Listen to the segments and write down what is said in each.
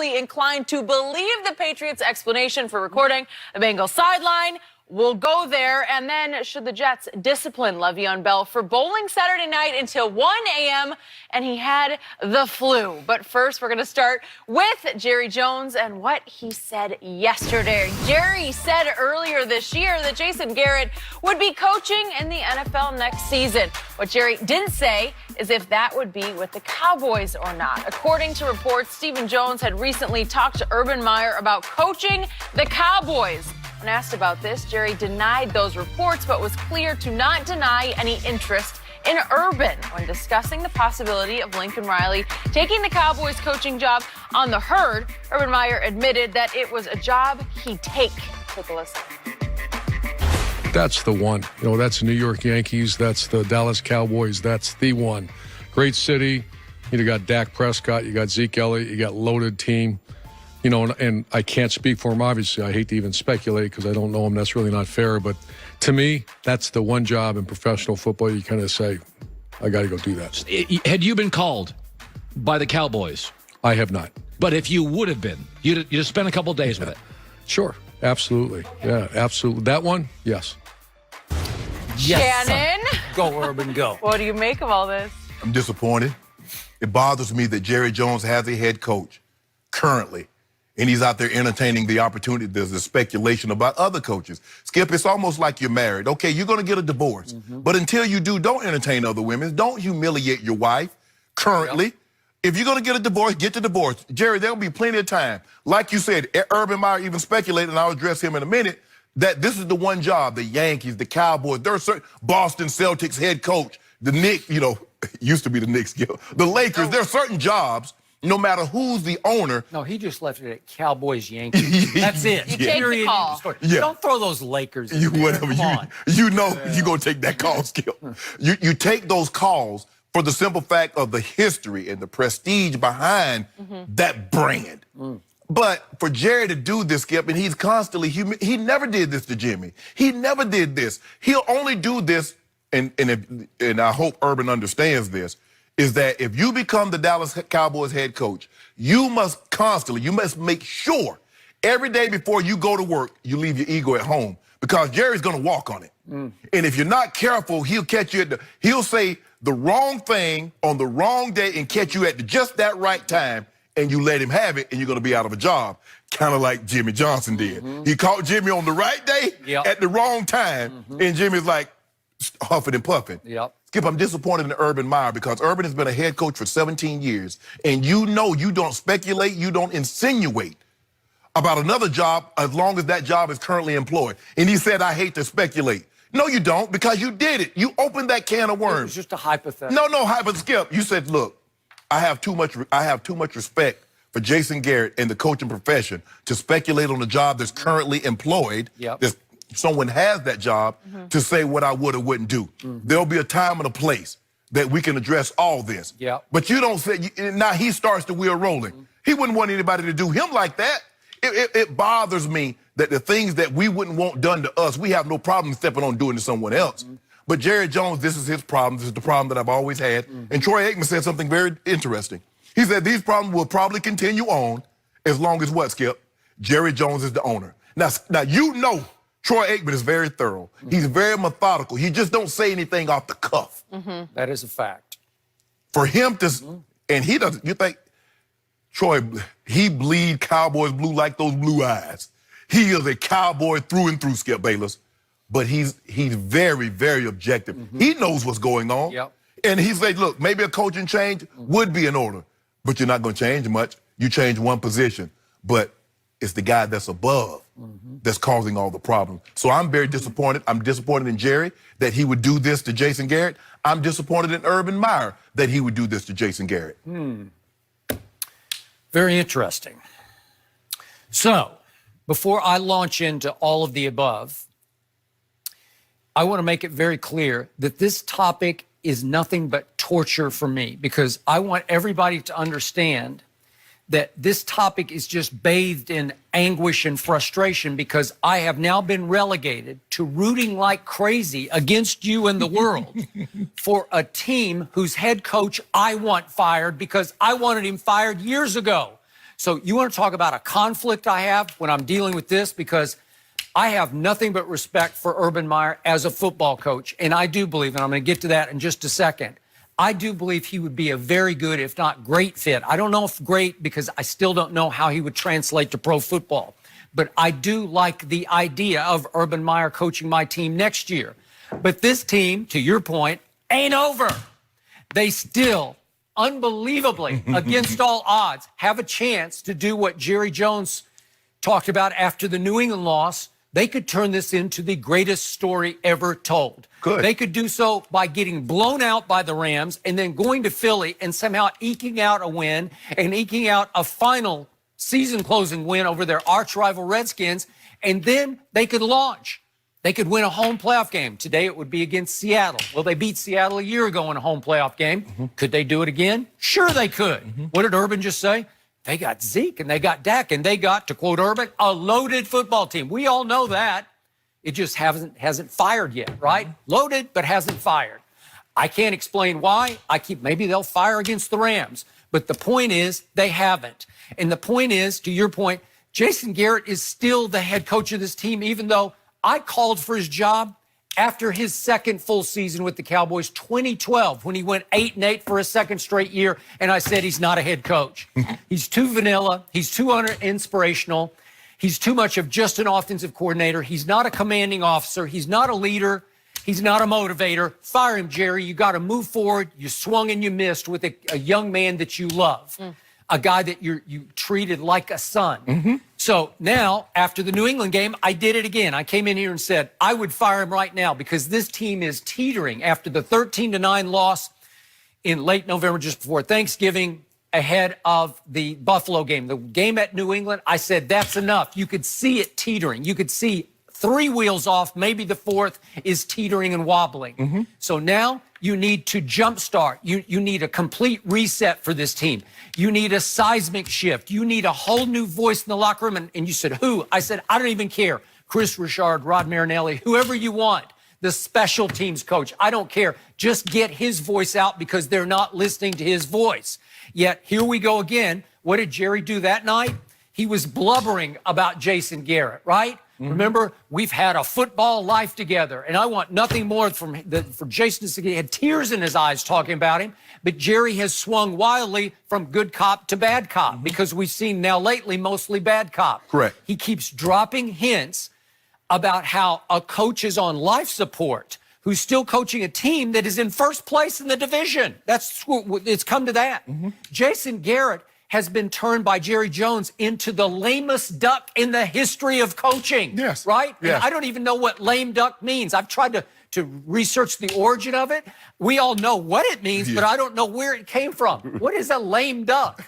mildly inclined to believe the Patriots' explanation for recording the Bengals sideline. We'll go there. And then, should the Jets discipline Le'Veon Bell for bowling Saturday night until 1 a.m. and he had the flu? But first, we're going to start with Jerry Jones and what he said yesterday. Jerry said earlier this year that Jason Garrett would be coaching in the NFL next season. What Jerry didn't say is if that would be with the Cowboys or not. According to reports, Stephen Jones had recently talked to Urban Meyer about coaching the Cowboys. When asked about this, Jerry denied those reports, but was clear to not deny any interest in Urban when discussing the possibility of Lincoln Riley taking the Cowboys coaching job on the herd. Urban Meyer admitted that it was a job he'd take. Take a listen. That's the one. You know, that's the New York Yankees. That's the Dallas Cowboys. That's the one. Great city. You got Dak Prescott. You got Zeke Elliott. You got loaded team. You know, and I can't speak for him, obviously. I hate to even speculate because I don't know him. That's really not fair. But to me, that's the one job in professional football you kind of say, I got to go do that. Had you been called by the Cowboys? I have not. But if you would have been, you'd have spent a couple days with it. Sure. Absolutely. Yeah, absolutely. That one, yes. Yes. Shannon? Go, Urban, go. What do you make of all this? I'm disappointed. It bothers me that Jerry Jones has a head coach currently, and he's out there entertaining the opportunity. There's a speculation about other coaches. Skip, it's almost like you're married. Okay, you're going to get a divorce. But until you do, don't entertain other women. Don't humiliate your wife currently. Yep. If you're going to get a divorce, get the divorce. Jerry, there'll be plenty of time. Like you said, Urban Meyer even speculated, and I'll address him in a minute, that this is the one job, the Yankees, the Cowboys, there are certain Boston Celtics head coach, the Knicks, you know, used to be the Knicks, the Lakers, there are certain jobs, no matter who's the owner. No, he just left it at Cowboys, Yankees. That's it. You take the call. Yeah. Don't throw those Lakers in there. Whatever. You know you're going to take that call, Skip. You take those calls for the simple fact of the history and the prestige behind that brand. But for Jerry to do this, Skip, and he's constantly he never did this to Jimmy. He never did this. He'll only do this, and I hope Urban understands this, is that if you become the Dallas Cowboys head coach, you must make sure every day before you go to work, you leave your ego at home, because Jerry's going to walk on it. And if you're not careful, he'll catch you he'll say the wrong thing on the wrong day and catch you at just that right time, and you let him have it, and you're going to be out of a job, kind of like Jimmy Johnson did. He caught Jimmy on the right day at the wrong time, and Jimmy's like huffing and puffing. Skip, I'm disappointed in Urban Meyer because Urban has been a head coach for 17 years, and you know you don't speculate, you don't insinuate about another job as long as that job is currently employed. And he said, I hate to speculate. No, you don't, because you did it. You opened that can of worms. It was just a hypothetical. But Skip, you said, look, I have too much respect for Jason Garrett and the coaching profession to speculate on a job that's currently employed. Someone has that job to say what I would or wouldn't do. There'll be a time and a place that we can address all this. But you don't say, now he starts the wheel rolling. He wouldn't want anybody to do him like that. It bothers me that the things that we wouldn't want done to us, we have no problem stepping on doing to someone else. But Jerry Jones, this is his problem. This is the problem that I've always had. And Troy Aikman said something very interesting. He said these problems will probably continue on as long as what, Skip? Jerry Jones is the owner. Now you know Troy Aikman is very thorough. He's very methodical. He just don't say anything off the cuff. That is a fact. For him to, and he doesn't, you think, Troy, he bleed Cowboys blue like those blue eyes. He is a Cowboy through and through, Skip Bayless. But he's very, very objective. He knows what's going on. And he said, look, maybe a coaching change would be in order, but you're not going to change much. You change one position. But it's the guy that's above that's causing all the problems. So I'm very disappointed. I'm disappointed in Jerry that he would do this to Jason Garrett. I'm disappointed in Urban Meyer that he would do this to Jason Garrett. Very interesting. So, before I launch into all of the above, I want to make it very clear that this topic is nothing but torture for me, because I want everybody to understand that this topic is just bathed in anguish and frustration, because I have now been relegated to rooting like crazy against you and the world for a team whose head coach I want fired because I wanted him fired years ago. So you want to talk about a conflict I have when I'm dealing with this, because I have nothing but respect for Urban Meyer as a football coach. And I do believe, and I'm going to get to that in just a second, I do believe he would be a very good, if not great fit. I don't know if great, because I still don't know how he would translate to pro football. But I do like the idea of Urban Meyer coaching my team next year. But this team, to your point, ain't over. They still, unbelievably, against all odds, have a chance to do what Jerry Jones talked about after the New England loss. They could turn this into the greatest story ever told. Good. They could do so by getting blown out by the Rams and then going to Philly and somehow eking out a win and eking out a final season-closing win over their arch-rival Redskins, and then they could launch. They could win a home playoff game. Today it would be against Seattle. Well, they beat Seattle a year ago in a home playoff game. Could they do it again? Sure they could. What did Urban just say? They got Zeke and they got Dak and they got, to quote Urban, a loaded football team. We all know that. It just hasn't fired yet, right? Loaded, but hasn't fired. I can't explain why. Maybe they'll fire against the Rams. But the point is, they haven't. And the point is, to your point, Jason Garrett is still the head coach of this team, even though I called for his job after his second full season with the Cowboys, 2012, when he went 8-8 for a second straight year, and I said he's not a head coach. He's too vanilla. He's too inspirational. He's too much of just an offensive coordinator. He's not a commanding officer. He's not a leader. He's not a motivator. Fire him, Jerry. You got to move forward. You swung and you missed with a young man that you love, a guy that you treated like a son. So now, after the New England game, I did it again. I came in here and said, I would fire him right now because this team is teetering after the 13-9 loss in late November, just before Thanksgiving, ahead of the Buffalo game. The game at New England, I said, that's enough. You could see it teetering. You could see 3 wheels off, maybe the 4th is teetering and wobbling. So now you need to jumpstart. You need a complete reset for this team. You need a seismic shift. You need a whole new voice in the locker room. And you said, who? I said, I don't even care. Chris Richard, Rod Marinelli, whoever you want, the special teams coach. I don't care. Just get his voice out because they're not listening to his voice. Yet here we go again. What did Jerry do that night? He was blubbering about Jason Garrett, right? Remember, we've had a football life together, and I want nothing more for Jason to he had tears in his eyes talking about him. But Jerry has swung wildly from good cop to bad cop because we've seen now lately mostly bad cop. Correct. He keeps dropping hints about how a coach is on life support who's still coaching a team that is in first place in the division. It's come to that. Jason Garrett has been turned by Jerry Jones into the lamest duck in the history of coaching. Yes. Right? Yes. And I don't even know what lame duck means. I've tried to research the origin of it. We all know what it means, but I don't know where it came from. What is a lame duck?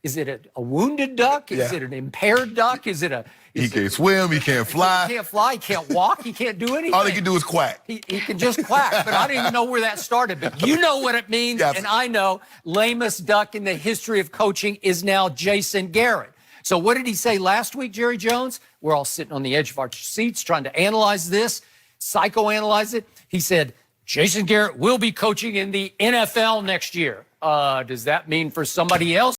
Is it a wounded duck? Is it an impaired duck? Is it a... He can't swim. He can't fly. He can't fly. He can't walk. He can't do anything. All he can do is quack. He can just quack, but I don't even know where that started. But you know what it means, and I know lamest duck in the history of coaching is now Jason Garrett. So what did he say last week, Jerry Jones? We're all sitting on the edge of our seats trying to analyze this, psychoanalyze it. He said, Jason Garrett will be coaching in the NFL next year. Does that mean for somebody else?